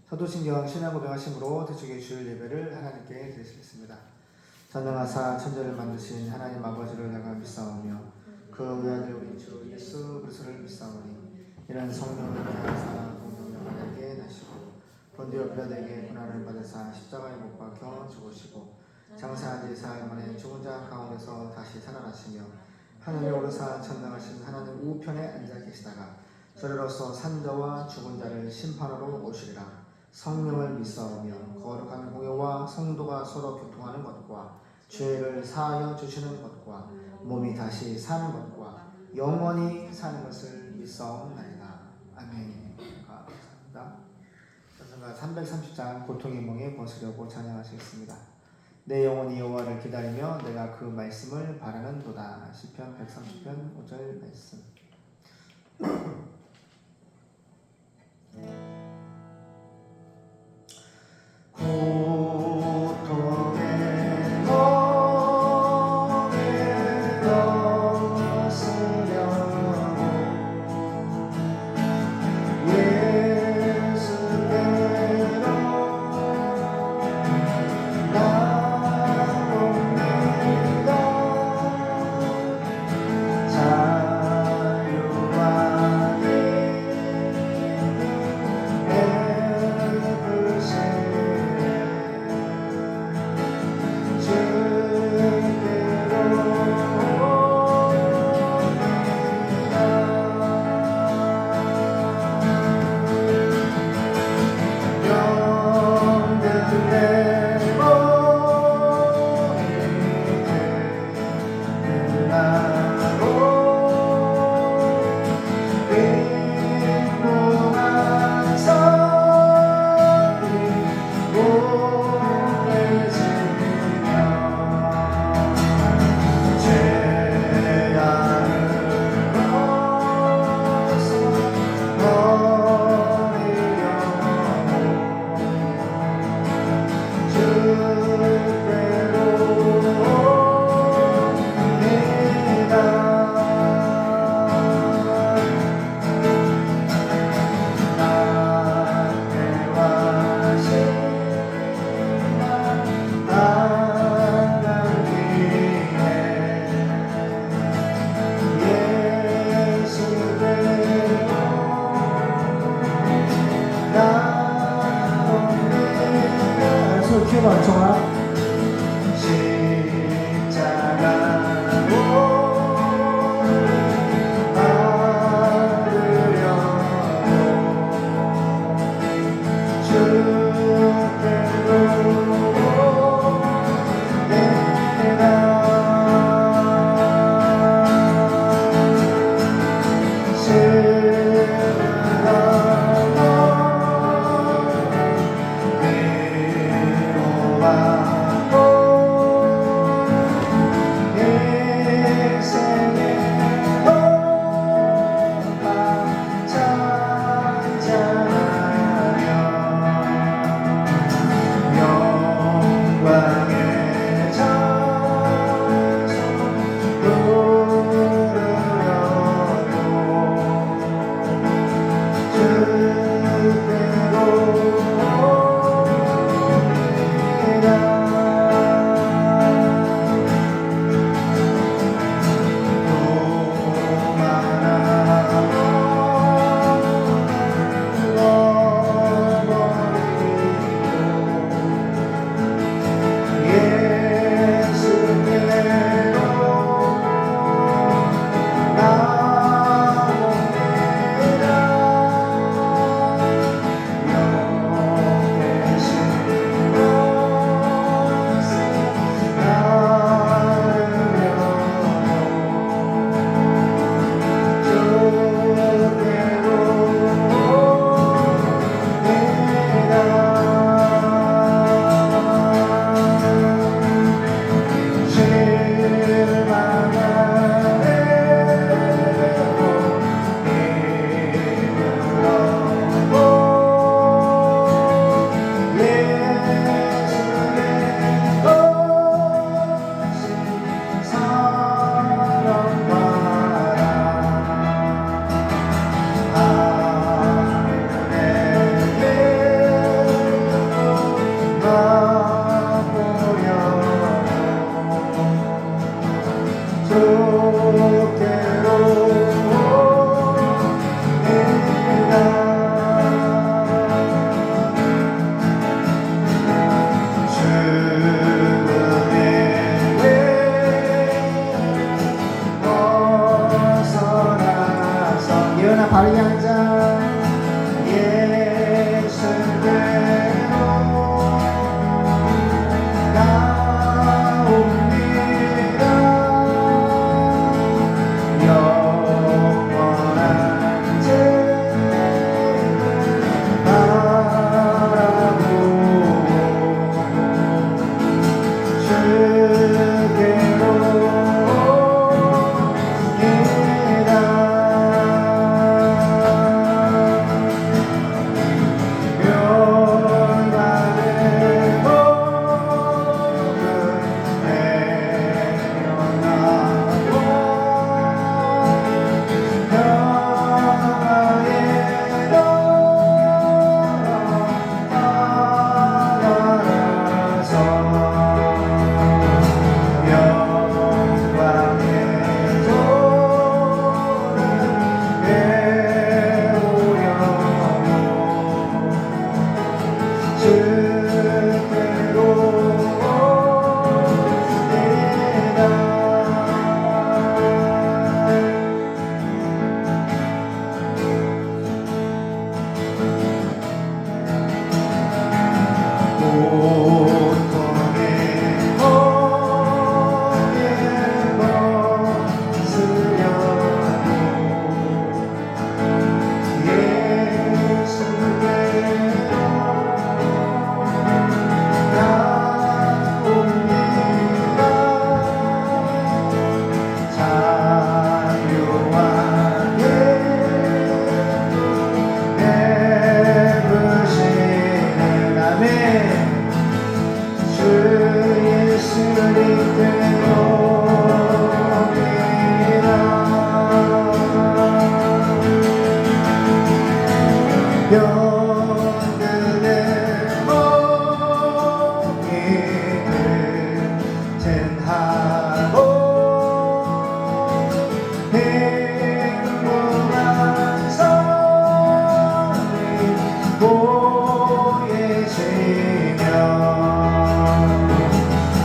사도신경 신앙 고백하심으로 대축의 주일 예배를 하나님께 드리시겠습니다. 전능하사 천지를 만드신 하나님 아버지를 내가 믿사오며 그 외아들 우리 주 예수 그리스도를 믿사오니 이는 성령을 하사 공동력 하나님께 나시고 본디오 빌라도에게 고난을 받으사 십자가에 못 박혀 죽으시고 장사한 지 사흘 만에 죽은 자 가운데서 다시 살아나시며 하늘에 오르사 전능하신 하나님 우편에 앉아 계시다가 저리로서 산자와 죽은 자를 심판하러 오시리라. 성령을 믿사오며 거룩한 공예와 성도가 서로 교통하는 것과 죄를 사하여 주시는 것과 몸이 다시 사는 것과 영원히 사는 것을 믿사옵나이다. 아멘. 감사합니다. 찬송가 330장 고통의 몽에 벗으려고 찬양하시겠습니다. 내 영혼이 여호와를 기다리며 내가 그 말씀을 바라는도다. 시편 130편 5절 말씀.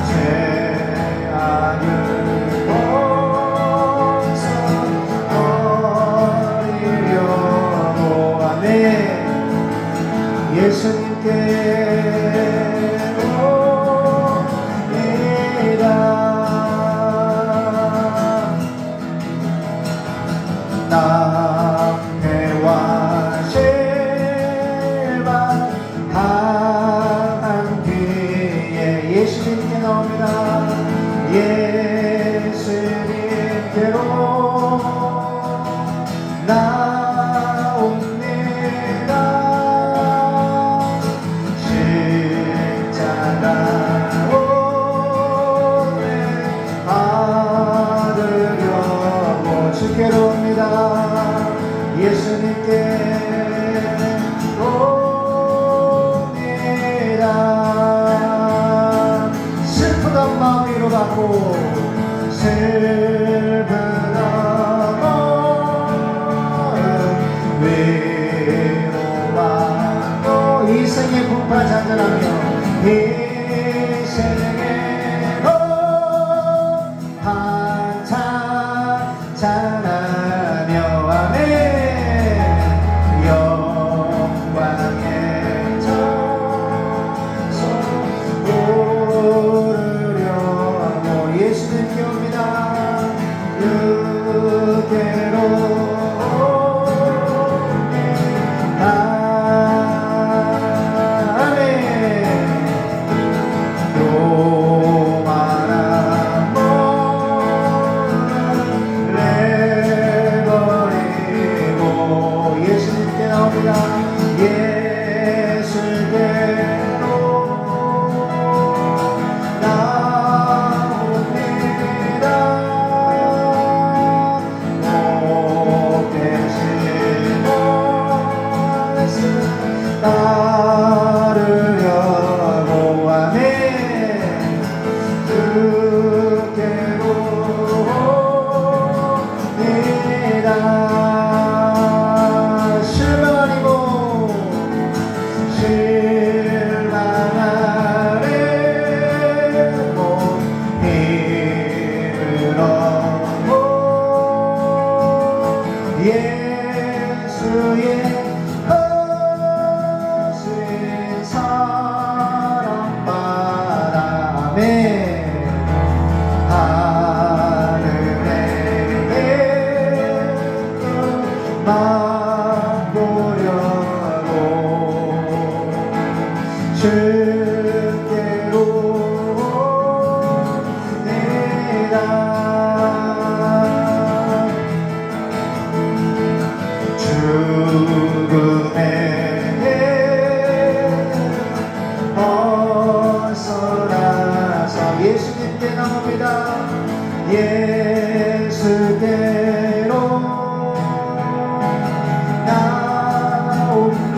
제 아들 벗어버리려고 하네. 예수님께 옵니다. 낭패와 실망 당한 뒤에 예수님께 나옵니다. 예수님께로 나옵니다. 십자가 오래 받으려고 주께로 옵니다. 예수님께 옵니다. 슬프던 마음 위로받고 슬픈 마음 위로받고 이생의 풍파 잔잔하며 이생의 한참 찬하며 아멘. 영광의 천소 오르려고 예수님께 옵니다. 주께로 옵니다. 아멘. 요만한 몸을 내버리고 예수님께 나옵니다. 예수께로 나옵니다. 못되신 말씀 따르려고 하네. 주께로 옵니다. 실망하리고 실망하리고 힘을 얻고 예수의 거신 사랑받아 아멘. 하늘의 맛보려고 주께로 옵니다. 죽음의 벗어나서 예수님께 나옵니다. 예수께로 나옵니다.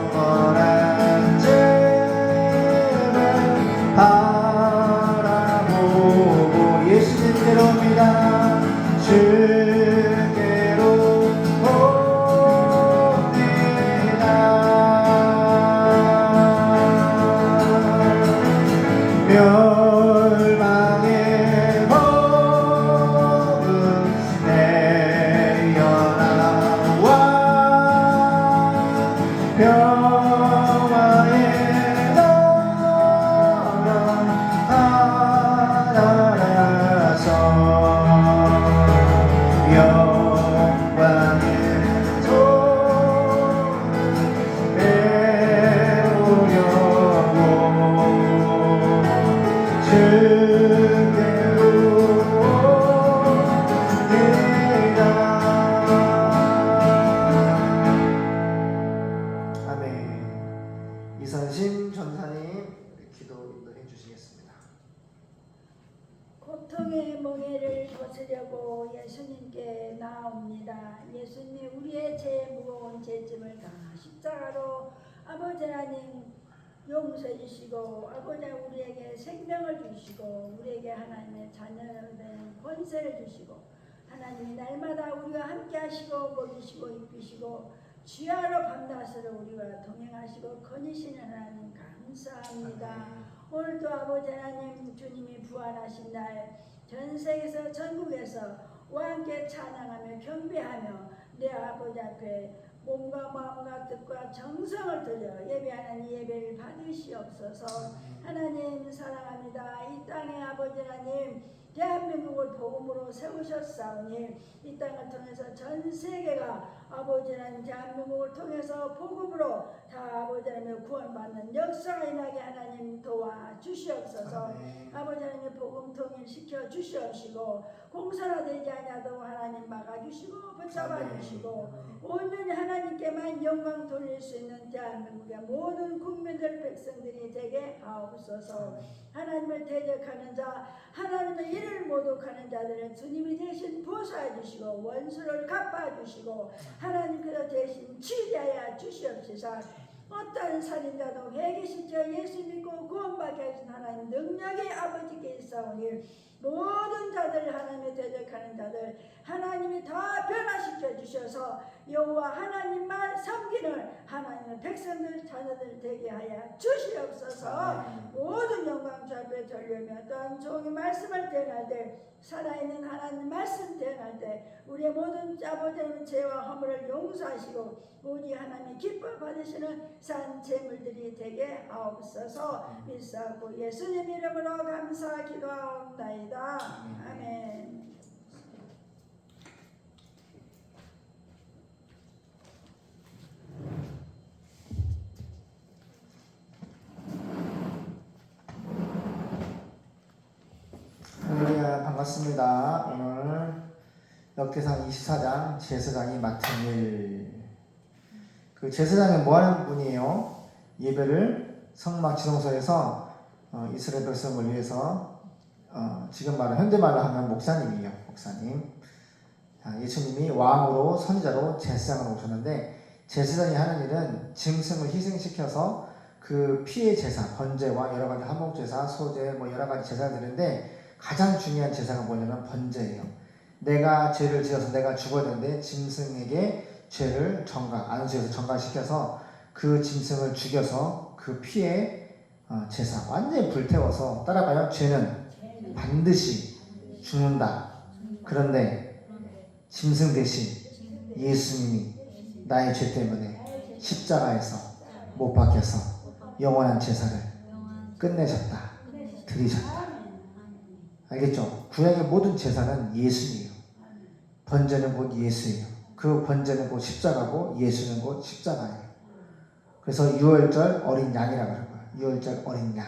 영원한 죄를 바라보고 예수님께로 옵니다. 주께로 옵니다. 멸망의 법은 내려나와 평화의 나라 하나라서 영광의 손을 배우려고 주께로 옵니다. 아멘. 이선신 전사님 기도 인도해 주시겠습니다. 고통의 멍에를 벗으려고 예수님께 나옵니다. 예수님 우리의 죄 무거운 죄짐을 다 십자가로 아버지 하나님 용서해 주시고 아버지 우리에게 생명을 주시고 우리에게 하나님의 자녀된 권세를 주시고 하나님이 날마다 우리와 함께 하시고 먹이시고 입히시고 주야로 밤낮으로 우리와 동행하시고 거니시는 하나님 감사합니다. 오늘도 아버지 하나님 주님이 부활하신 날 전 세계에서 전국에서 와 함께 찬양하며 경배하며 내 아버지 앞에 몸과 마음과 뜻과 정성을 들여 예배하는 예배를 받으시옵소서. 하나님 사랑합니다. 이 땅의 아버지 하나님 대한민국을 복음으로 세우셨사오니 이 땅을 통해서 전 세계가 아버지 하나님 대한민국을 통해서 복음으로 다 아버지 하나님 구원받는 역사가 일어나게 하나님 도와주시옵소서. 아버지 하나님 복음 통일시켜 주시옵시고 공산화되지 아니하도록 하나님 막아주시고 붙잡아주시고 온전히 하나님께만 영광 돌릴 수 있는 대한민국의 모든 국민들 백성들이 되게 하옵소서. 하나님을 대적하는 자 하나님의 일을 모독하는 자들을 주님이 대신 보호해 주시고 원수를 갚아 주시고 하나님께서 대신 치리하여 주시옵소서. 어떤 살인자도 회개시켜 예수 믿고 구원받게 하신 하나님 능력이 아버지께 있사오니 모든 자들 하나님의 대적하는 자들 하나님이 다 변화시켜 주셔서 여호와 하나님만 섬기는 하나님의 백성들 자녀들 되게 하여 주시옵소서. 모든 영광 주 앞에 돌려며 또한 종의 말씀을 대할 때 살아있는 하나님 말씀 대할 때 우리의 모든 아버지의 죄와 허물을 용서하시고 우리 하나님이 기뻐 받으시는 산 재물들이 되게 하옵소서. 믿사옵고 예수님 이름으로 감사 기도하옵나이다. 아멘. 할렐루야, 반갑습니다. 오늘 역대상 24장 제사장이 맡은 일. 그 제사장은 뭐하는 분이에요? 예배를 성막 지성소에서 이스라엘 백성을 위해서 지금 말로 현대말로 하면 목사님이에요. 목사님. 예수님이 왕으로 선지자로 제사장으로 오셨는데 제사장이 하는 일은 짐승을 희생시켜서 그 피의 제사, 번제와 여러 가지 한목제사, 소제 뭐 여러 가지 제사를 드리는데 가장 중요한 제사가 뭐냐면 번제예요. 내가 죄를 지어서 내가 죽어야 되는데 짐승에게 죄를 안수해서 전가시켜서 그 짐승을 죽여서 그 피에 제사 완전히 불태워서 따라가면 죄는 반드시 죽는다. 그런데 짐승 대신 예수님이 나의 죄 때문에 십자가에서 못 박혀서 영원한 제사를 끝내셨다. 드리셨다. 알겠죠? 구약의 모든 제사는 예수예요. 번제는 곧 예수예요. 그 번제는 곧 십자가고 예수는 곧 십자가예요. 그래서 유월절 어린 양이라고 하는 거예요. 유월절 어린 양.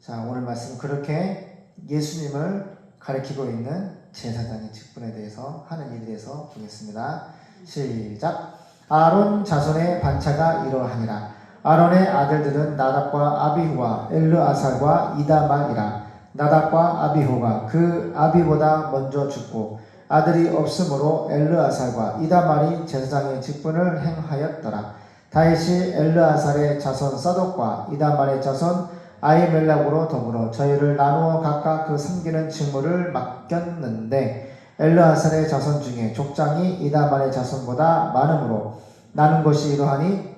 자, 오늘 말씀 그렇게 예수님을 가리키고 있는 제사장의 직분에 대해서 하는 일에 대해서 보겠습니다. 시작. 아론 자손의 반차가 이러하니라. 아론의 아들들은 나답과 아비후와 엘르아살과 이다말이라. 나답과 아비후가 그 아비보다 먼저 죽고 아들이 없으므로 엘르아살과 이다말이 제사장의 직분을 행하였더라. 다윗이 엘르아살의 자손 사독과 이다말의 자손 아히멜렉으로 더불어 저희를 나누어 각각 그 섬기는 직무를 맡겼는데 엘르아살의 자손 중에 족장이 이다말의 자손보다 많으므로 나눈 것이 이러하니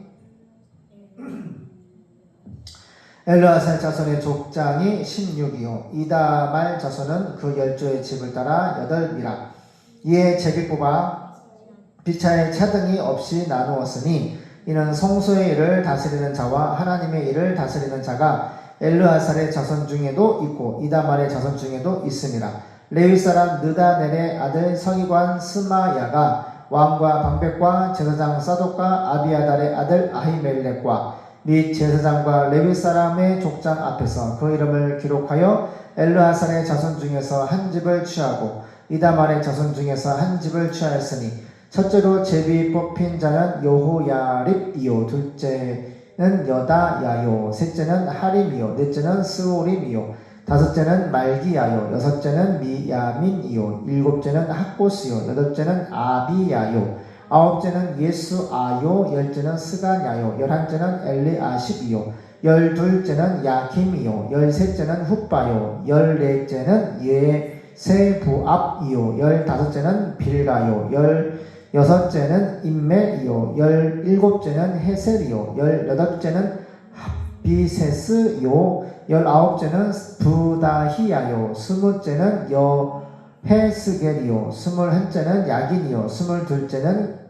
엘르아살 자손의 족장이 16이요 이다말 자손은 그 10조의 집을 따라 8이라. 이에 제비 뽑아 비차의 차등이 없이 나누었으니 이는 성소의 일을 다스리는 자와 하나님의 일을 다스리는 자가 엘르아살의 자손 중에도 있고 이다말의 자손 중에도 있음이라. 레위 사람 느다넬의 아들 서기관 스마야가 왕과 방백과 제사장 사독과 아비아달의 아들 아히멜렉과 및 제사장과 레위 사람의 족장 앞에서 그 이름을 기록하여 엘르아살의 자손 중에서 한 집을 취하고 이다말의 자손 중에서 한 집을 취하였으니 첫째로 제비 뽑힌 자는 여호야립이요 둘째는 여다야요 셋째는 하림이요 넷째는 스오림이요 다섯째는 말기야요 여섯째는 미야민이요 일곱째는 학고스요 여덟째는 아비야요 아홉째는 예수아요 열째는 스가냐요 열한째는 엘리아십이요 열둘째는 야킴이요 열셋째는 훗바요 열넷째는 예세부압이요 열다섯째는 빌가요 여섯째는 임멜이요 17째는 헤셀이요 18째는 비세스요 19째는 부다히야요 20째는 여헤스겔이요 21째는 야긴이요 22째는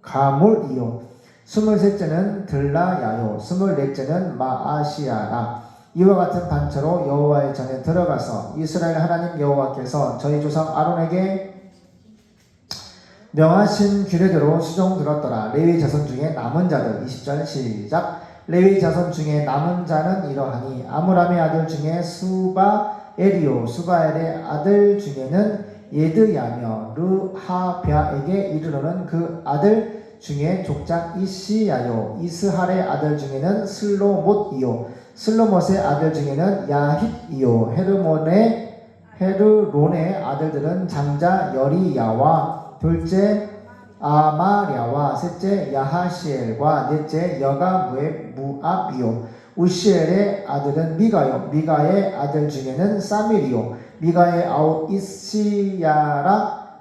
가물이요 23째는 들라야요 24째는 마아시아라. 이와 같은 반차로 여호와의 전에 들어가서 이스라엘 하나님 여호와께서 저희 조상 아론에게 명하신 규례대로 수종 들었더라. 레위 자손 중에 남은 자들 20절 시작. 레위 자손 중에 남은 자는 이러하니 아므람의 아들 중에 수바엘이요 수바엘의 아들 중에는 예드야며 르하벼에게 이르러는 그 아들 중에 족장 이시야요 이스할의 아들 중에는 슬로못이요 슬로못의 아들 중에는 야힛이요 헤르론의 아들들은 장자 여리야와 둘째 아마랴와 셋째 야하시엘과 넷째 여가무의 무압이요 우시엘의 아들은 미가요 미가의 아들 중에는 사밀이요 미가의 아우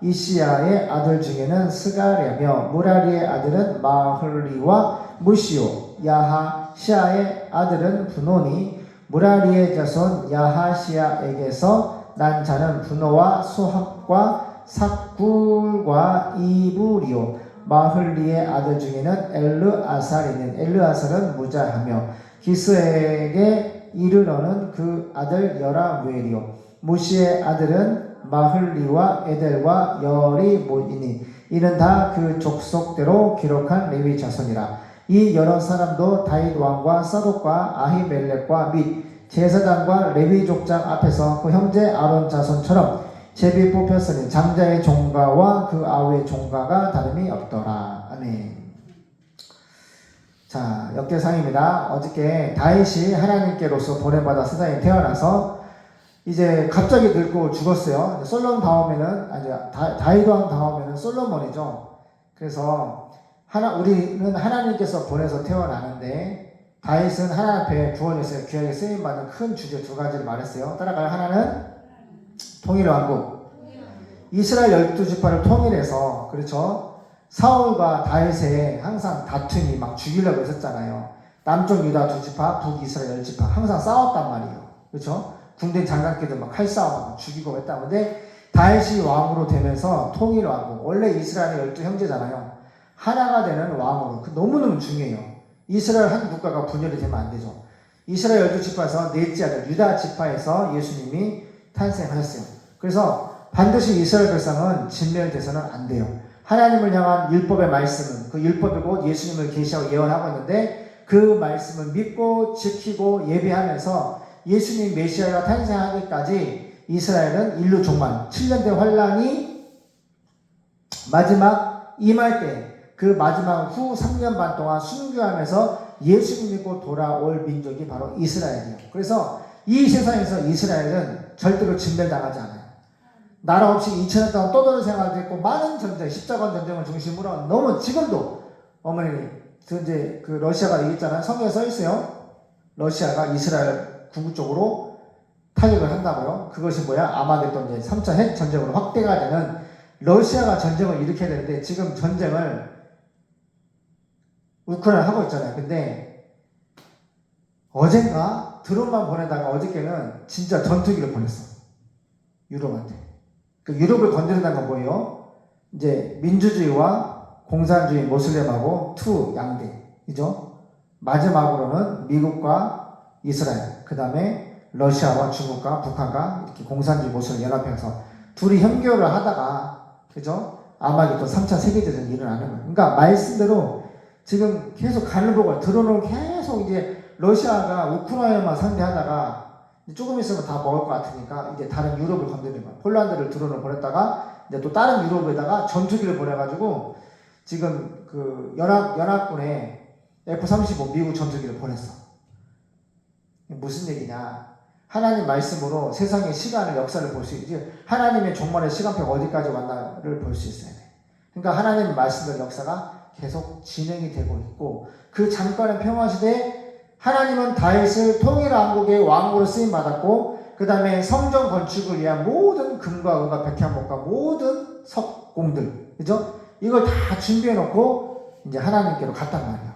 이시야의 아들 중에는 스가랴며 무라리의 아들은 마흘리와 무시요 야하시아의 아들은 분노니 무라리의 자손 야하시아에게서 난 자는 분노와 소합과 삭굴과 이불이요 마흘리의 아들 중에는 엘르아살은 무자하며 기스에게 이르러는 그 아들 여라무엘이요 무시의 아들은 마흘리와 에델과 여리모이니 이는 다 그 족속대로 기록한 레위 자손이라. 이 여러 사람도 다윗 왕과 사독과 아히멜렉과 및 제사장과 레위 족장 앞에서 그 형제 아론 자손처럼 제비 뽑혔으니 장자의 종가와 그 아우의 종가가 다름이 없더라. 아멘. 자, 역대상입니다. 어저께 다윗이 하나님께로서 보내받아 세상에 태어나서 이제 갑자기 늙고 죽었어요. 솔로몬 다음에는 다윗 왕 다음에는 솔로몬이죠. 그래서 우리는 하나님께서 보내서 태어나는데 다윗은 하나님 앞에 구원에서 귀하게 쓰임 받는 큰 주제 두 가지를 말했어요. 따라가요. 하나는 통일 왕국. 이스라엘 12지파를 통일해서 그렇죠. 사울과 다윗의 항상 다툼이 막 죽이려고 했었잖아요. 남쪽 유다 2지파, 북이스라엘 10지파 항상 싸웠단 말이에요. 그렇죠? 군대 장관끼리 막 칼싸움하고 죽이고 했다는데 다윗이 왕으로 되면서 통일 왕국. 원래 이스라엘의 12형제잖아요. 하나가 되는 왕으로. 너무너무 중요해요. 이스라엘 한 국가가 분열이 되면 안 되죠. 이스라엘 12지파에서 넷째 아들 유다 지파에서 예수님이 탄생하셨어요. 그래서 반드시 이스라엘 백성은 진멸돼서는 안 돼요. 하나님을 향한 율법의 말씀은 그 율법이 곧 예수님을 계시하고 예언하고 있는데 그 말씀을 믿고 지키고 예배하면서 예수님 메시아가 탄생하기까지 이스라엘은 인류 종말 7년대 환란이 마지막 임할 때 그 마지막 후 3년 반 동안 순교하면서 예수님 믿고 돌아올 민족이 바로 이스라엘이에요. 그래서 이 세상에서 이스라엘은 절대로 진멸당하지 않아요. 나라 없이 2000년 동안 떠도는 생활도 했고 많은 전쟁, 십자군 전쟁을 중심으로 너무 지금도 어머니 이제 그 러시아가 얘기했잖아요. 성경에 써 있어요. 러시아가 이스라엘 궁극적으로 타격을 한다고요. 그것이 뭐야? 아마겟돈 이제 3차 핵 전쟁으로 확대가 되는 러시아가 전쟁을 일으켜야 되는데 지금 전쟁을 우크라이나 하고 있잖아요. 근데 어젠가 드론만 보내다가 어저께는 진짜 전투기를 보냈어. 유럽한테. 그 유럽을 건드린다는 건 뭐예요? 이제 민주주의와 공산주의 모슬렘하고 투 양대이죠. 마지막으로는 미국과 이스라엘, 그 다음에 러시아와 중국과 북한과 이렇게 공산주의 모슬렘 연합해서 둘이 협교를 하다가 그죠? 아마겟돈 3차 세계대전이 일어나는 거예요. 그러니까 말씀대로 지금 계속 간을 보고 드론을 계속 이제 러시아가 우크라이나만 상대하다가 조금 있으면 다 먹을 것 같으니까 이제 다른 유럽을 건드리는 거예요. 폴란드를 드론을 보냈다가 이제 또 다른 유럽에다가 전투기를 보내가지고 지금 그 연합군에 F-35 미국 전투기를 보냈어. 무슨 얘기냐? 하나님 말씀으로 세상의 시간을 역사를 볼 수 있지. 하나님의 종말의 시간표가 어디까지 왔나를 볼 수 있어야 돼. 그러니까 하나님의 말씀의 역사가 계속 진행이 되고 있고 그 잠깐의 평화시대에 하나님은 다윗을 통일왕국의 왕으로 쓰임받았고 그 다음에 성전 건축을 위한 모든 금과 은과 백향목과 모든 석공들 그죠? 이걸 다 준비해 놓고 이제 하나님께로 갔단 말이야.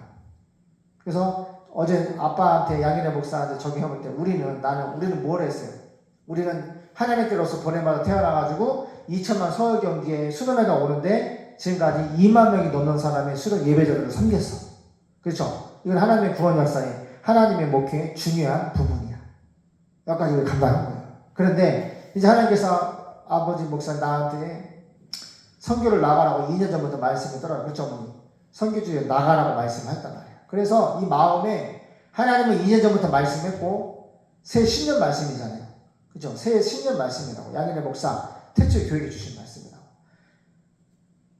그래서 어제 아빠한테 양인의 목사한테 적용해볼 때 우리는 뭘 했어요? 우리는 하나님께로서 보냄받아 태어나가지고 2천만 서울 경기에 수련회가 오는데 지금까지 2만 명이 넘는 사람의 수련 예배자들을 섬겼어. 그렇죠? 이건 하나님의 구원 역사에 하나님의 목회의 중요한 부분이야. 여기까지 우리 감당한 거예요. 그런데 이제 하나님께서 아버지 목사 나한테 선교를 나가라고 2년 전부터 말씀이 들어요. 그렇죠, 어머니? 선교주에 나가라고 말씀했단 말이에요. 그래서 이 마음에 하나님은 2년 전부터 말씀했고 새 10년 말씀이잖아요. 그죠? 새 10년 말씀이라고 양인의 목사 태초에 교회에 주신 말씀이라고.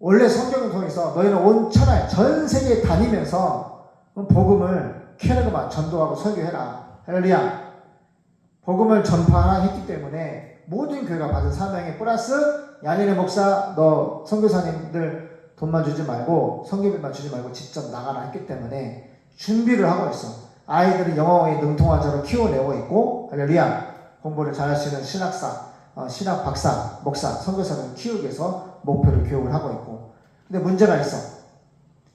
원래 성경을 통해서 너희는 온 천하에 전 세계에 다니면서 복음을 캐나그만 전도하고 설교해라. 할렐루야. 복음을 전파하라 했기 때문에 모든 교회가 받은 사명에 플러스 양인의 목사 너 선교사님들 돈만 주지 말고 성교비만 주지 말고 직접 나가라 했기 때문에 준비를 하고 있어. 아이들은 영어에 능통한 자로 키워내고 있고 할렐루야. 공부를 잘하시는 신학사, 신학 박사, 목사, 선교사를 키우기 위해서 목표를 교육을 하고 있고. 근데 문제가 있어.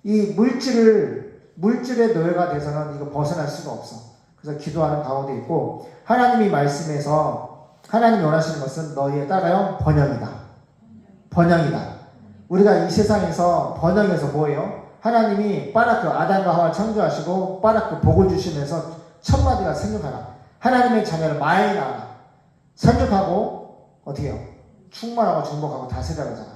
이 물질의 노예가 돼서는 이거 벗어날 수가 없어. 그래서 기도하는 가운데 있고 하나님이 말씀에서 하나님이 원하시는 것은 너희의 따라요 번영이다. 번영이다. 우리가 이 세상에서 번영에서 뭐예요? 하나님이 빠르게 아담과 하와를 창조하시고 빠르게 복을 주시면서 첫 마디가 생육하라. 하나님의 자녀를 많이 낳아라. 생육하고 어떻게 해요? 충만하고 정복하고 다스리라 그러잖아.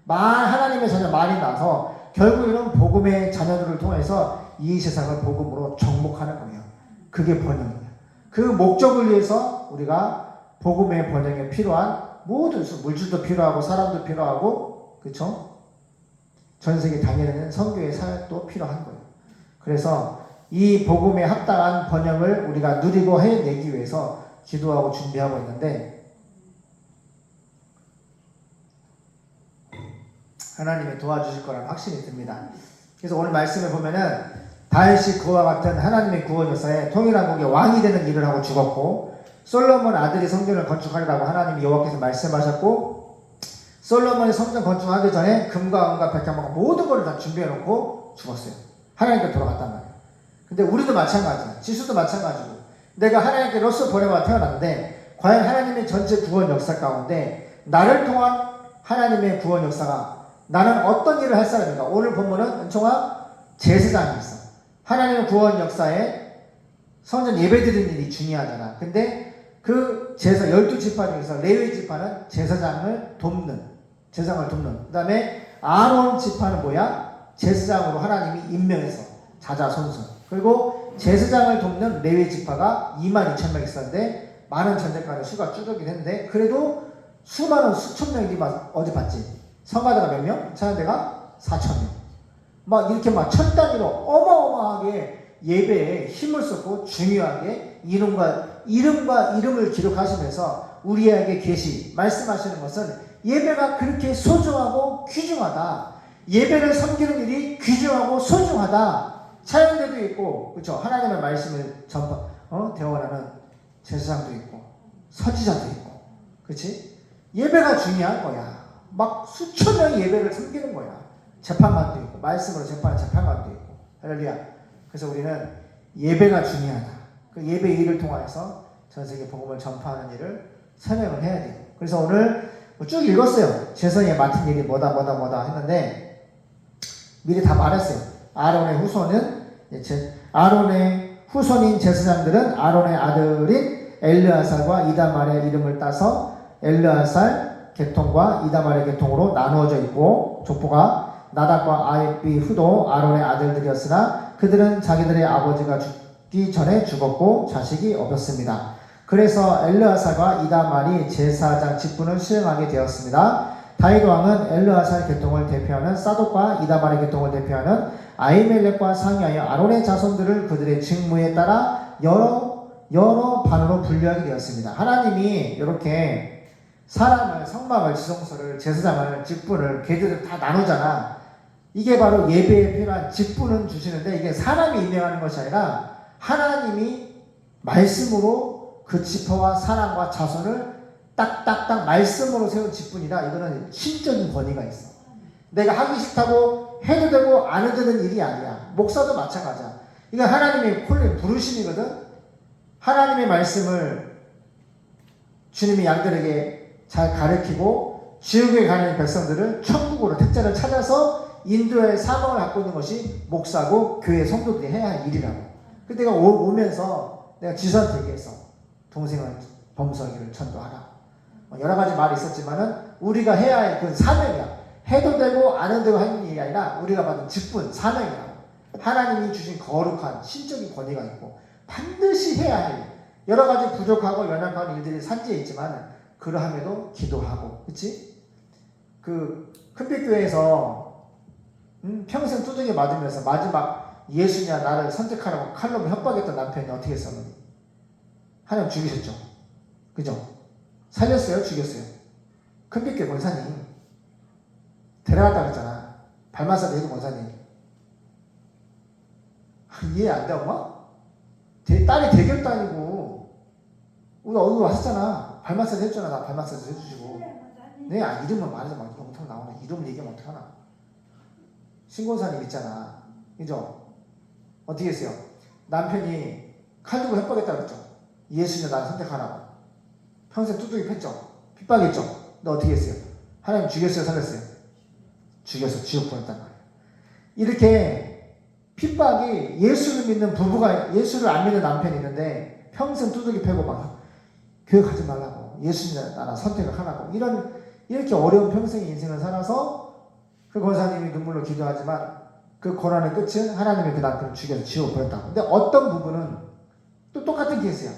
하나님의 자녀 많이 낳아서 결국에는 복음의 자녀들을 통해서 이 세상을 복음으로 정복하는 거예요. 그게 번영이에요. 그 목적을 위해서 우리가 복음의 번영에 필요한 모든 물질도 필요하고 사람도 필요하고 그렇죠? 전 세계 다니는 선교의 사역도 필요한 거예요. 그래서 이 복음에 합당한 번영을 우리가 누리고 해내기 위해서 기도하고 준비하고 있는데 하나님이 도와주실 거라는 확신이 듭니다. 그래서 오늘 말씀을 보면은 다윗이 그와 같은 하나님의 구원 역사에 통일한국의 왕이 되는 일을 하고 죽었고 솔로몬 아들이 성전을 건축하리라고 하나님이 여호와께서 말씀하셨고 솔로몬이 성전 건축하기 전에 금과 은과 백향과 모든 것을 다 준비해놓고 죽었어요. 하나님께 돌아갔단 말이에요. 근데 우리도 마찬가지야. 지수도 마찬가지고 내가 하나님께로서 보내와 태어났는데 과연 하나님의 전체 구원 역사 가운데 나를 통한 하나님의 구원 역사가 나는 어떤 일을 할 사람인가. 오늘 본문은 은총아 제사장이 있어. 하나님의 구원 역사에 성전 예배드리는 일이 중요하잖아. 근데 그 제사 12지파 중에서 레위 지파는 제사장을 돕는 그 다음에 아론 지파는 뭐야? 제사장으로 하나님이 임명해서 자자손손. 그리고 제사장을 돕는 레위 지파가 22,000명 있었는데 많은 전쟁간에 수가 줄어들긴 했는데 그래도 수많은 수천 명이 어디 봤지? 성가대가 몇 명? 찬양대가 4,000명. 막 이렇게 막 천 단위로 어마어마하게 예배에 힘을 쏟고 중요하게 이름과 이름을 기록하시면서 우리에게 말씀하시는 것은 예배가 그렇게 소중하고 귀중하다. 예배를 섬기는 일이 귀중하고 소중하다. 찬양대도 있고, 그렇죠? 하나님의 말씀을 대원하는 제사장도 있고, 선지자도 있고, 그렇지? 예배가 중요한 거야. 막 수천 명이 예배를 섬기는 거야. 재판관도 있고, 말씀으로 재판하는 재판관도 있고, 할렐루야. 그래서 우리는 예배가 중요하다. 그 예배 일을 통해서 전 세계 복음을 전파하는 일을 선행을 해야 돼요. 그래서 오늘 쭉 읽었어요. 제사에 맡은 일이 뭐다 했는데 미리 다 말했어요. 아론의 후손인 제사장들은 아론의 아들인 엘르아살과 이다말의 이름을 따서 엘르아살 계통과 이다말의 계통으로 나누어져 있고 족보가 나답과 아비비 후도 아론의 아들들이었으나 그들은 자기들의 아버지가 죽기 전에 죽었고 자식이 없었습니다. 그래서 엘르아살과 이다말이 제사장 직분을 수행하게 되었습니다. 다윗 왕은 엘르아살 계통을 대표하는 사독과 이다말의 계통을 대표하는 아히멜렉과 상의하여 아론의 자손들을 그들의 직무에 따라 여러 반으로 분류하게 되었습니다. 하나님이 이렇게 사람을 성막을 지성소를 제사장을 직분을 걔들을 다 나누잖아. 이게 바로 예배에 필요한 직분은 주시는데 이게 사람이 임명하는 것이 아니라 하나님이 말씀으로 그 지파와 사람과 자손을 딱딱딱 말씀으로 세운 직분이다. 이거는 신적인 권위가 있어. 내가 하기 싫다고 해도 되고 안 해도 되는 일이 아니야. 목사도 마찬가지야. 이건 하나님의 부르심이거든. 하나님의 말씀을 주님이 양들에게 잘 가르치고 지옥에 가는 백성들을 천국으로 택자를 찾아서 인도의 사명을 갖고 있는 것이 목사고 교회 성도들이 해야 할 일이라고. 그래서 내가 오면서 내가 지수한테 얘기했어. 동생을 범성이를 전도하라. 여러 가지 말이 있었지만은 우리가 해야 할 그 사명이야. 해도 되고 안 해도 되고 하는 일이 아니라 우리가 받은 직분, 사명이라고. 하나님이 주신 거룩한 신적인 권위가 있고 반드시 해야 할 일. 여러 가지 부족하고 연약한 일들이 산지에 있지만 그러함에도 기도하고, 그렇지? 그 큰빛교회에서 평생 두들겨 맞으면서 마지막 예수냐 나를 선택하라고 칼로 협박했던 남편이 어떻게 했었는지 하나님 죽이셨죠. 그죠? 살렸어요? 죽였어요? 큰빛교회 권사님 데려갔다 그랬잖아. 발마사대 해도 권사님. 이해 안 돼, 엄마? 딸이 대결도 아니고 우리 어디 왔었잖아. 발마사대 했잖아. 나 발마사대 해주시고. 네, 이름은 말하지 마. 영통 나오네. 이름 얘기하면 어떡하나. 신권사님 있잖아. 그죠? 어떻게 했어요? 남편이 칼 들고 협박했다 그랬죠. 예수님 나를 선택하라고. 평생 뚜둑이 팼죠. 핍박했죠. 너 어떻게 했어요? 하나님 죽였어요? 살렸어요? 죽여서 지옥 보냈단 말이에요. 이렇게 핍박이 예수를 믿는 부부가, 예수를 안 믿는 남편이 있는데 평생 뚜둑이 패고 막 교회 가지 말라고, 예수님 나라 선택을 하라고, 이렇게 어려운 평생의 인생을 살아서 그 권사님이 눈물로 기도하지만 그 고난의 끝은 하나님이 그 남편을 죽여서 지옥 보냈다고. 근데 어떤 부부는 또 똑같은 케이스야.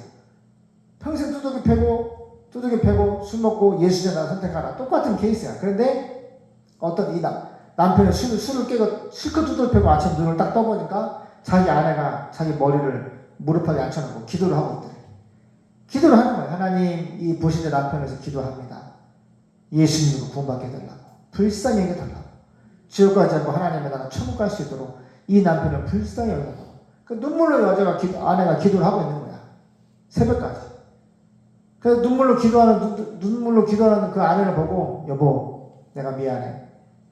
평생 뚜둑이 패고 술 먹고 예수님 나라 선택하라. 똑같은 케이스야. 그런데 어떤 이 남편이 술을 깨고 실컷 두들 패고 아침 눈을 딱 떠보니까 자기 아내가 자기 머리를 무릎하게 앉혀놓고 기도를 하고 있더래. 기도를 하는 거예요. 하나님, 이 보신 남편에서 기도합니다. 예수님으로 구원받게 해달라고. 불쌍히 여겨달라고. 지옥 가지 않고 하나님의 나라 천국 갈 수 있도록 이 남편을 불쌍히 여겨달라고. 그 눈물로 아내가 기도를 하고 있는 거야. 새벽까지. 그래서 눈물로 기도하는 그 아내를 보고, 여보, 내가 미안해.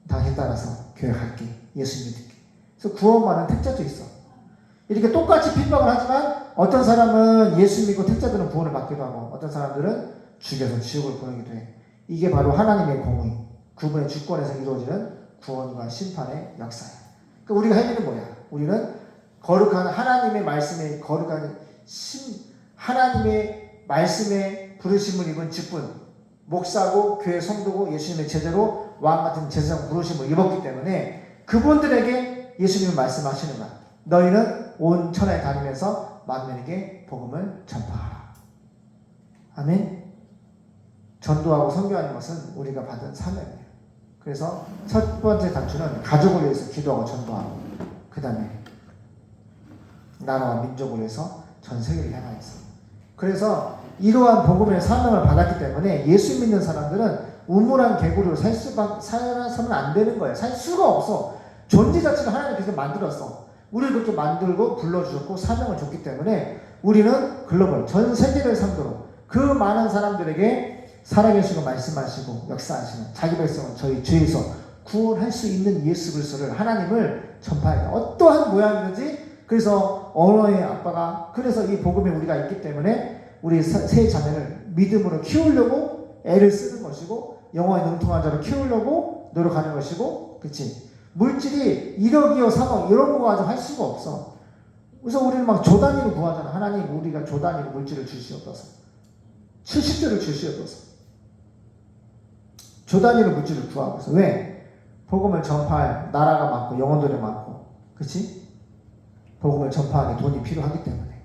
당신 따라서 교회 갈게. 예수 믿을게. 그래서 구원받는 택자도 있어. 이렇게 똑같이 핍박을 하지만 어떤 사람은 예수 믿고 택자들은 구원을 받기도 하고 어떤 사람들은 죽여서 지옥을 보내기도 해. 이게 바로 하나님의 공의, 그분의 주권에서 이루어지는 구원과 심판의 역사야. 그러니까 우리가 할 일은 뭐야? 우리는 거룩한 하나님의 말씀에 하나님의 말씀에 부르심을 입은 직분, 목사고 교회 성도고 예수님의 제자로 왕 같은 제사장 부르심을 입었기 때문에 그분들에게 예수님이 말씀하시는 거야. 너희는 온 천하에 다니면서 만민에게 복음을 전파하라. 아멘. 전도하고 선교하는 것은 우리가 받은 사명이에요. 그래서 첫 번째 단추는 가족을 위해서 기도하고 전도하고, 그 다음에 나라와 민족을 위해서 전 세계를 향하였어. 그래서 이러한 복음의 사명을 받았기 때문에 예수 믿는 사람들은 우물한 개구리로 살아서는 안 되는 거예요. 살 수가 없어. 존재 자체를 하나님께서 만들었어. 우리를 그렇게 만들고 불러주셨고 사명을 줬기 때문에 우리는 글로벌 전 세계를 상대로 그 많은 사람들에게 살아계시고 말씀하시고 역사하시는 자기 백성은 저희 죄에서 구원할 수 있는 예수 그리스도를, 하나님을 전파해야 돼. 어떠한 모양이든지. 그래서 언어의 아빠가, 그래서 이 복음에 우리가 있기 때문에 우리 세 자매를 믿음으로 키우려고 애를 쓰는 것이고 영어에 능통한 자를 키우려고 노력하는 것이고, 그치? 물질이 1억이요 3억 이런 거 가지고 할 수가 없어. 그래서 우리는 막 조 단위로 구하잖아. 하나님, 우리가 조 단위로 물질을 주시옵소서. 70조를 주시옵소서. 조 단위로 물질을 구하고 있어. 왜? 복음을 전파할 나라가 많고 영혼들이 많고, 그치? 복음을 전파하기 돈이 필요하기 때문에.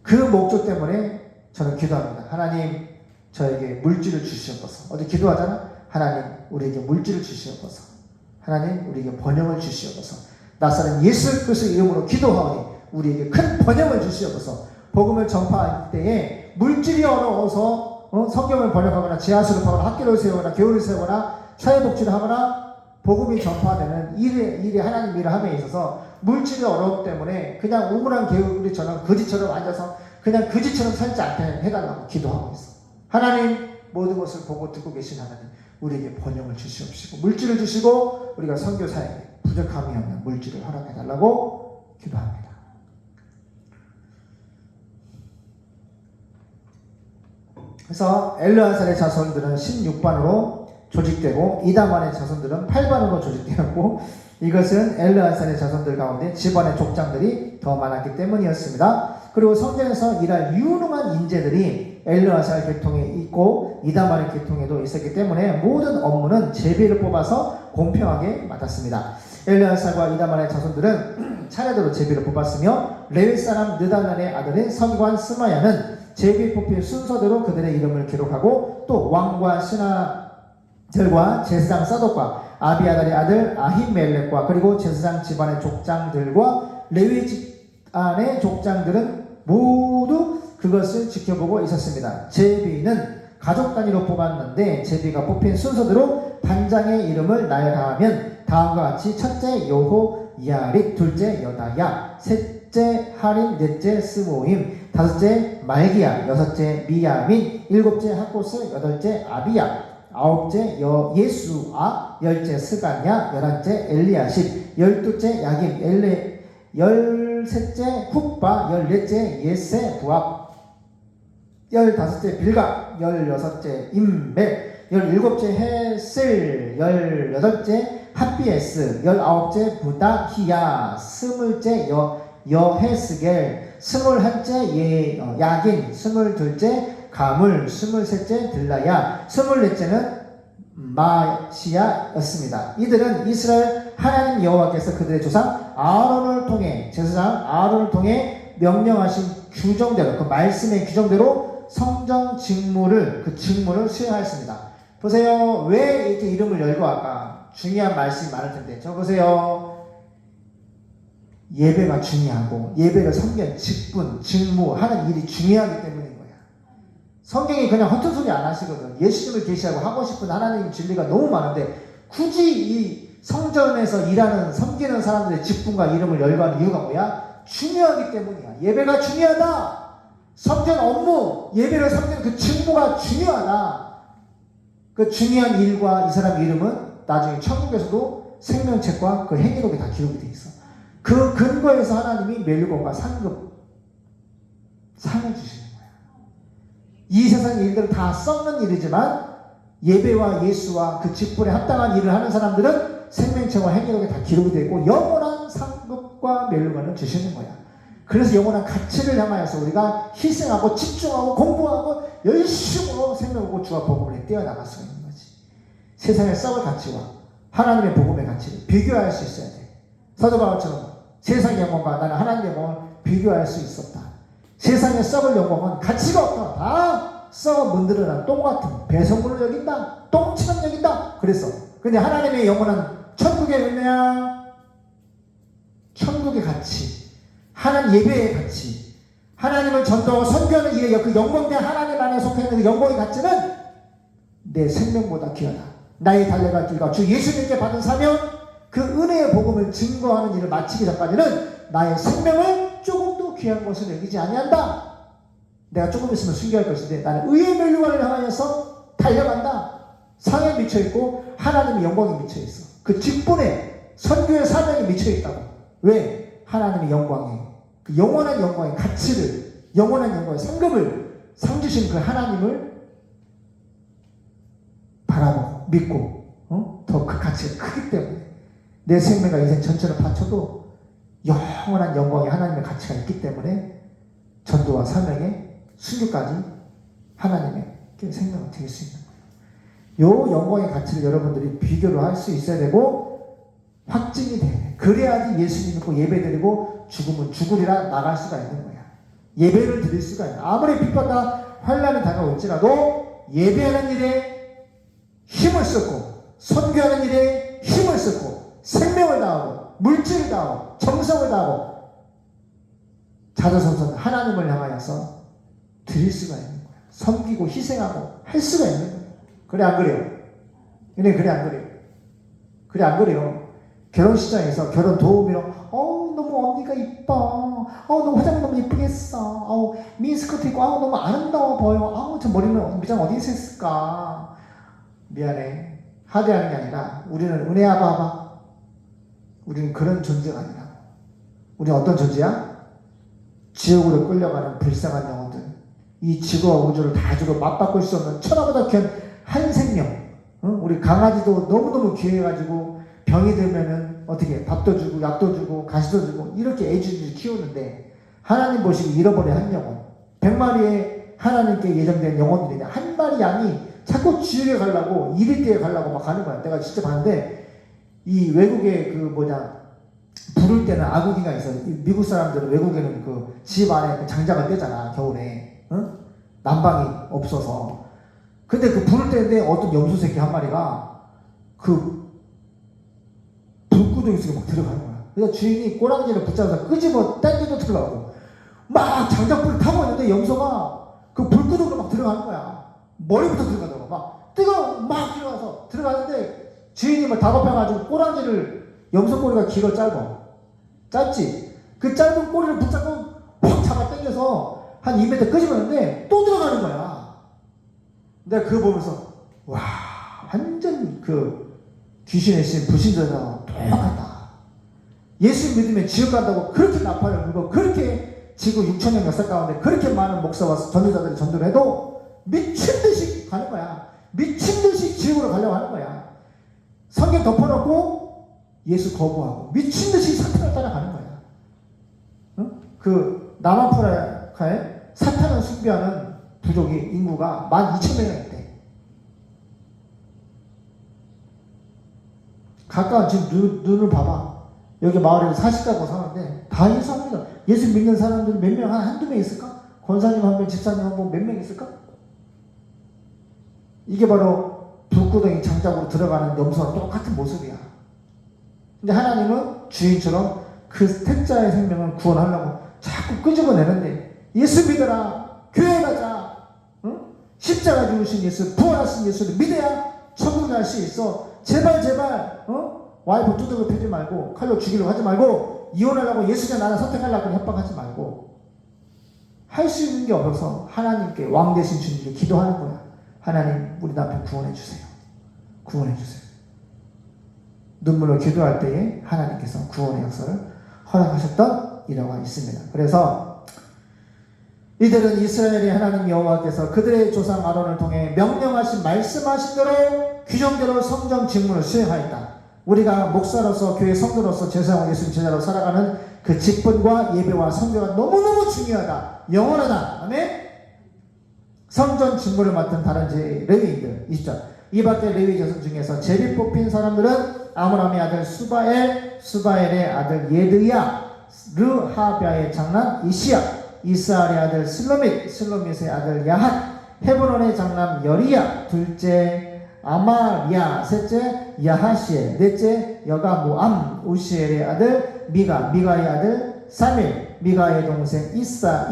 그 목적 때문에 저는 기도합니다. 하나님, 저에게 물질을 주시옵소서. 어디 기도하잖아. 하나님, 우리에게 물질을 주시옵소서. 하나님, 우리에게 번영을 주시옵소서. 나사렛 예수 그리스도의 이름으로 기도하오니 우리에게 큰 번영을 주시옵소서. 복음을 전파할 때에 물질이 어려워서 성경을 번역하거나 지하수를 파거나 학교를 세우거나 교회를 세우거나 사회복지를 하거나 복음이 전파되는 일에 하나님 일을 함에 있어서 물질이 어려움 때문에 그냥 우물한 개구리처럼 거지처럼 앉아서 그냥 거지처럼 살지 않게 해달라고 기도하고 있어. 하나님, 모든 것을 보고 듣고 계신 하나님, 우리에게 번영을 주시옵시고 물질을 주시고 우리가 선교사에게 부족함이 없는 물질을 허락해달라고 기도합니다. 그래서 엘르아살의 자손들은 16반으로 조직되고 이다만의 자손들은 8반으로 조직되었고 이것은 엘르아살의 자손들 가운데 집안의 족장들이 더 많았기 때문이었습니다. 그리고 성전에서 일할 유능한 인재들이 엘르아살 계통에 있고 이다만의 계통에도 있었기 때문에 모든 업무는 제비를 뽑아서 공평하게 맡았습니다. 엘르아살과 이다만의 자손들은 차례대로 제비를 뽑았으며 레위 사람 느다난의 아들인 선관 스마야는 제비 뽑힌 순서대로 그들의 이름을 기록하고 또 왕과 신하들과 제사장 사독과 아비아달의 아들 아히멜렉과 그리고 제사장 집안의 족장들과 레위 집안의 족장들은 모두 그것을 지켜보고 있었습니다. 제비는 가족 단위로 뽑았는데 제비가 뽑힌 순서대로 반장의 이름을 나열하면 다음과 같이 첫째 여호야립, 둘째 여다야, 셋째 하림, 넷째 스모임, 다섯째 말기야, 여섯째 미야민, 일곱째 하코스, 여덟째 아비야, 아홉째 예수아, 열째 스가냐, 열한째 엘리야십, 열둘째 야김, 열셋째 훗바, 열넷째 예세 부압, 열다섯째 빌가, 열여섯째 임벨, 열일곱째 헤셀, 열여덟째 핫비에스, 열아홉째 부다히야, 스물째 여헤스겔, 스물한째 야긴, 스물둘째 가물, 스물셋째 들라야, 스물넷째는 마시야였습니다. 이들은 이스라엘 하나님 여호와께서 그들의 조상 아론을 통해 제사장 아론을 통해 명령하신 규정대로 그 말씀의 규정대로 성전 직무를 수행하였습니다. 보세요. 왜 이렇게 이름을 열고 아까 중요한 말씀이 많을 텐데 저 보세요. 예배가 중요하고 예배를 섬기는 직분, 직무하는 일이 중요하기 때문인 거야. 성경이 그냥 허튼 소리 안 하시거든. 예수님을 계시하고 하고 싶은 하나님 진리가 너무 많은데 굳이 이 성전에서 일하는 섬기는 사람들의 직분과 이름을 열고 하는 이유가 뭐야? 중요하기 때문이야. 예배가 중요하다. 성전 업무, 예배를 섬기는 그 직무가 중요하다. 그 중요한 일과 이 사람 이름은 나중에 천국에서도 생명책과 그 행위록에 다 기록이 돼 있어. 그 근거에서 하나님이 멸류관과 상을 주시는 거야. 이 세상의 일들은 다 썩는 일이지만 예배와 예수와 그 직분에 합당한 일을 하는 사람들은 생명책과 행위록에 다 기록이 되어 있고 영원한 상급과 멸류관을 주시는 거야. 그래서 영원한 가치를 향하여서 우리가 희생하고 집중하고 공부하고 열심으로 생명과 주와 복음을 떼어나갈 수가 있는 거지. 세상의 썩을 가치와 하나님의 복음의 가치를 비교할 수 있어야 돼. 사도 바울처럼 세상의 영광과 나는 하나님의 영광을 비교할 수 있었다. 세상의 썩을 영광은 가치가 없다. 다 썩어 문드러난 똥 같은 배설물을 여긴다. 똥처럼 여긴다. 그랬어. 근데 하나님의 영원한 천국의 은혜야, 천국의 가치, 하나님 예배의 가치, 하나님을 전도하고 선교하는 일에 그 영광된 하나님 안에 속해 있는 그 영광의 가치는 내 생명보다 귀하다. 나의 달려갈 길과 주 예수님께 받은 사명, 그 은혜의 복음을 증거하는 일을 마치기 전까지는 나의 생명을 조금도 귀한 것을 여기지 아니한다. 내가 조금 있으면 순교할 것인데 나는 의의 멸류관을 향하여서 달려간다. 상에 미쳐있고 하나님의 영광에 미쳐있어. 그 직분에 선교의 사명에 미쳐있다고. 왜? 하나님의 영광에 그 영원한 영광의 가치를, 영원한 영광의 상급을 상 주신 그 하나님을 바라보고 믿고 더 그 가치가 크기 때문에 내 생명과 인생 전체를 바쳐도 영원한 영광의 하나님의 가치가 있기 때문에 전도와 사명에 순교까지 하나님의 생명을 드릴 수 있는 거예요. 요 영광의 가치를 여러분들이 비교를 할 수 있어야 되고 확증이 돼. 그래야지 예수님 믿고 예배드리고 죽으면 죽으리라 나갈 수가 있는 거야. 예배를 드릴 수가 있는. 아무리 핍박과 환난이 다가올지라도 예배하는 일에 힘을 쏟고 선교하는 일에 힘을 쏟고 생명을 다하고 물질을 다하고 정성을 다하고 자자손손 하나님을 향하여서 드릴 수가 있는 거야. 섬기고 희생하고 할 수가 있는 거야. 그래 안 그래요? 그래 안 그래요? 그래 안 그래요? 결혼시장에서 결혼 도우미로 너무 언니가 이뻐, 너무 화장 너무 이쁘게 했어, 미니스커트 입고 너무 아름다워 보여, 저 머리는 미장 어디서 했을까. 미안해. 하대하는 게 아니라 우리는 은혜 아바. 우리는 그런 존재가 아니라 우리는 어떤 존재야? 지옥으로 끌려가는 불쌍한 영혼들, 이 지구와 우주를 다 주고 맞바꿀 수 없는 천하보다 귀한 한 생명. 우리 강아지도 너무너무 귀해가지고 병이 들면은 어떻게 밥도 주고 약도 주고 가시도 주고 이렇게 애주지 키우는데, 하나님 보시기 잃어버린 한 영혼, 100마리의 하나님께 예정된 영혼들이 한 마리 양이 자꾸 지옥에 가려고 이리떼에 가려고 막 가는 거야. 내가 진짜 봤는데, 이 외국에 부를 때는 아구기가 있어. 미국 사람들은 외국에는 그 집 안에 장작을 떼잖아, 겨울에. 난방이 없어서. 근데 그 부를 때인데 어떤 염소 새끼 한 마리가 그 불구덩이 속에 막 들어가는 거야. 그래서 주인이 꼬랑지를 붙잡아서 끄집어 당겨도 들어가고, 막 장작불을 타고 있는데 염소가 그 불구덩이로 막 들어가는 거야. 머리부터 들어가더라고. 막 막 들어가서 들어가는데 주인이 막 다급해가지고 꼬랑지를, 염소 꼬리가 길어 짧지? 그 짧은 꼬리를 붙잡고 확 잡아 당겨서 한 2m 끄집었는데 또 들어가는 거야. 내가 그거 보면서 와, 완전 그 귀신의 신 불신자랑 똑같다. 예수 믿으면 지옥 간다고 그렇게 나팔을 불고 그렇게 지구 6천년 역사 가운데 그렇게 많은 목사와 전도자들이 전도를 해도 미친 듯이 가는 거야. 미친 듯이 지옥으로 가려고 하는 거야. 성경 덮어놓고 예수 거부하고 미친 듯이 사탄을 따라가는 거야. 그 남아프리카에 사탄을 숭배하는 부족이 인구가 12,000명이나 있대. 가까운 지금 눈을 봐봐. 여기 마을에서 40가구 사는데 다 예수합니다. 예수 믿는 사람들이 몇 명, 한두 명 있을까? 권사님 한 명, 집사님 한 명, 몇 명 있을까? 이게 바로 불구덩이 장작으로 들어가는 염소랑 똑같은 모습이야. 근데 하나님은 주인처럼 그 택자의 생명을 구원하려고 자꾸 끄집어내는데, 예수 믿어라, 교회 가자, 십자가 죽으신 예수, 부활하신 예수를 믿어야 천국에 갈 수 있어. 제발 와이프 두들겨 패지 말고, 칼로 죽이려고 하지 말고, 이혼하려고 예수냐 나를 선택하려고 협박하지 말고, 할 수 있는 게 없어서 하나님께, 왕 대신 주님께 기도하는 거야. 하나님, 우리 남편 구원해 주세요. 구원해 주세요. 눈물로 기도할 때에 하나님께서 구원의 역사를 허락하셨던 일화가 있습니다. 그래서 이들은 이스라엘의 하나님 여호와께서 그들의 조상 아론을 통해 명령하신, 말씀하신 대로 규정대로 성전 직무를 수행하였다. 우리가 목사로서, 교회 성도로서, 제사장 예수님 제자로 살아가는 그 직분과 예배와 성교가 너무너무 중요하다. 영원하다. 아멘. 성전 직무를 맡은 다른 레위인들 20절. 이 밖에 레위 자손 중에서 제비 뽑힌 사람들은 아므람의 아들 수바엘, 수바엘의 아들 예드야, 르하비아의 장남 이시야, 이스라엘의 아들 슬로밋, 슬로밋의 아들 야핫, 헤브론의 장남 여리야, 둘째 아마리아, 셋째 야하시엘, 넷째 여가무암, 우시엘의 아들 미가, 미가의 아들 사밀, 미가의 동생 이시야,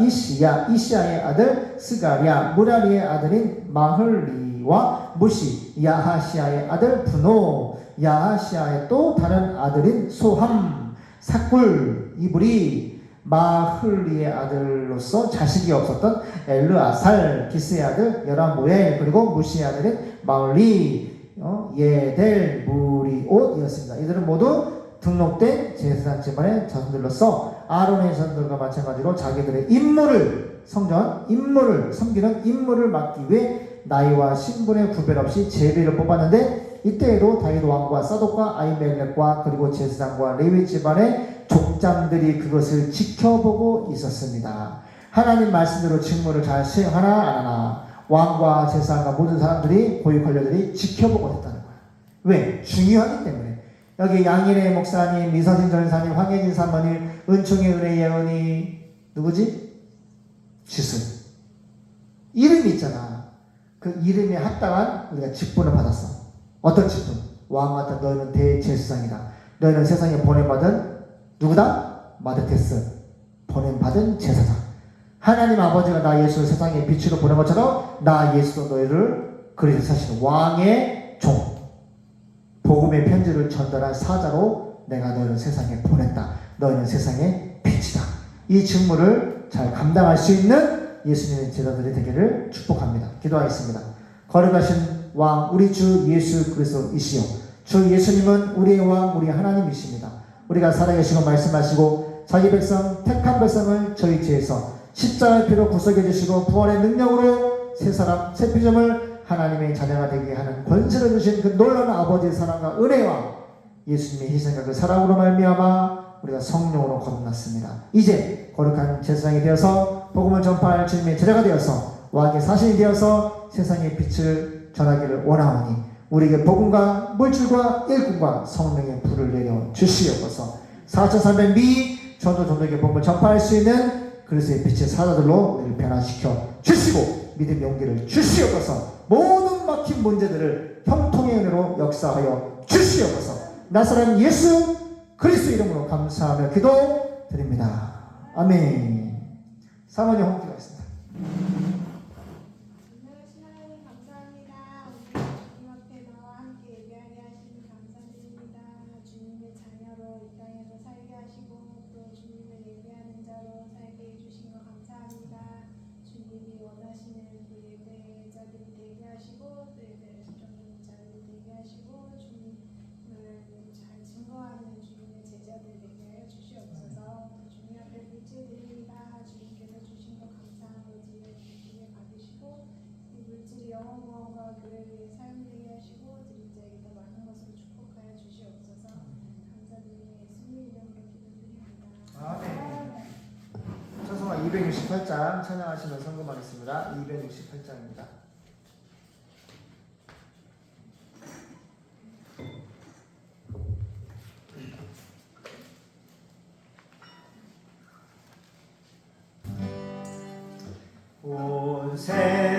이시야의 아들 스가랴, 무라리의 아들인 마흘리와 무시, 야하시아의 아들 분노, 야하시아의 또 다른 아들인 소함, 삭굴, 이브리, 마흘리의 아들로서 자식이 없었던 엘르아살, 기스의 아들 여라무엘, 그리고 무시의 아들인 마흘리, 예델, 무리옷이었습니다. 이들은 모두 등록된 제사장 집안의 자손들로서 아론의 자손들과 마찬가지로 자기들의 임무를, 성전 임무를, 섬기는 임무를 맡기 위해 나이와 신분의 구별 없이 제비를 뽑았는데, 이때에도 다윗 왕과 사독과 아히멜렉과 그리고 제사장과 레위 집안의 족장들이 그것을 지켜보고 있었습니다. 하나님 말씀대로 직무를 잘 수행하나 안 하나 왕과 제사장과 모든 사람들이, 고위 관료들이 지켜보고 있다는 거야. 왜? 중요하기 때문에. 여기 양일의 목사님, 미서진 전사님, 황혜진 사모님, 은총의 은혜 예언이 누구지? 지수. 이름이 있잖아. 그 이름에 합당한 우리가 직분을 받았어. 어떤 직분? 왕 같은 너희는 대제사장이다. 너희는 세상에 보내받은 누구다? 마드테스. 보내받은 제사장. 하나님 아버지가 나 예수를 세상에 빛으로 보낸 것처럼 나 예수도 너희를 그리스도 사시는 왕의 종, 복음의 편지를 전달한 사자로 내가 너희를 세상에 보냈다. 너희는 세상의 빛이다. 이 직무를 잘 감당할 수 있는 예수님의 제자들이 되기를 축복합니다. 기도하겠습니다. 거룩하신 왕 우리 주 예수 그리스도이시요 주 예수님은 우리의 왕 우리의 하나님이십니다. 우리가 살아계시고 말씀하시고 자기 백성 택한 백성을 저희 죄에서 십자가의 피로 구속해 주시고 부활의 능력으로 새 사람 새 피조물 하나님의 자녀가 되게 하는 권세를 주신 그 놀라운 아버지의 사랑과 은혜와 예수님의 희생과 그 사랑으로 말미암아 우리가 성령으로 거듭났습니다. 이제 거룩한 제사장이 되어서 복음을 전파할 주님의 제자가 되어서 왕의 사신이 되어서 세상의 빛을 전하기를 원하오니 우리에게 복음과 물질과 일꾼과 성령의 불을 내려 주시옵소서. 4,300미 전도 전도의 복음을 전파할 수 있는 그리스도의 빛의 사자들로 우리를 변화시켜 주시고 믿음 용기를 주시옵소서. 모든 막힌 문제들을 형통의 은혜로 역사하여 주시옵소서. 나사렛 예수 그리스도 이름으로 감사하며 기도 드립니다. 아멘. 사모님 홍기가 있습니다. 하나님 감사합니다. 오늘 주님 앞에 나와 함께 예배하게 하시니 감사드립니다. 주님의 자녀로 이 땅에서 살게 하시고 또 주님을 예배하는 자로 살게 해주신 것 감사합니다. 주님이 원하시는 그 예배자들이 되게 하시고 또 예배를 시청하는 자들이 되게 하시고 주님을 잘 증거하는 주님의 제자들 되게 하여 주시옵소서. 주님 앞에 물질드립니다. 주님께서 주신 것 감사하고 주님의 받으시고 이 물질이 영원 구원과 교회를 위해 사용되게 하시고 드린 자에게 더 많은 것을 축복하여 주시옵소서. 감사드리며 예수님 이름으로 기도드립니다. 아멘. 찬송가 268장 찬양하시면 성금하겠습니다. 268장입니다. 온 세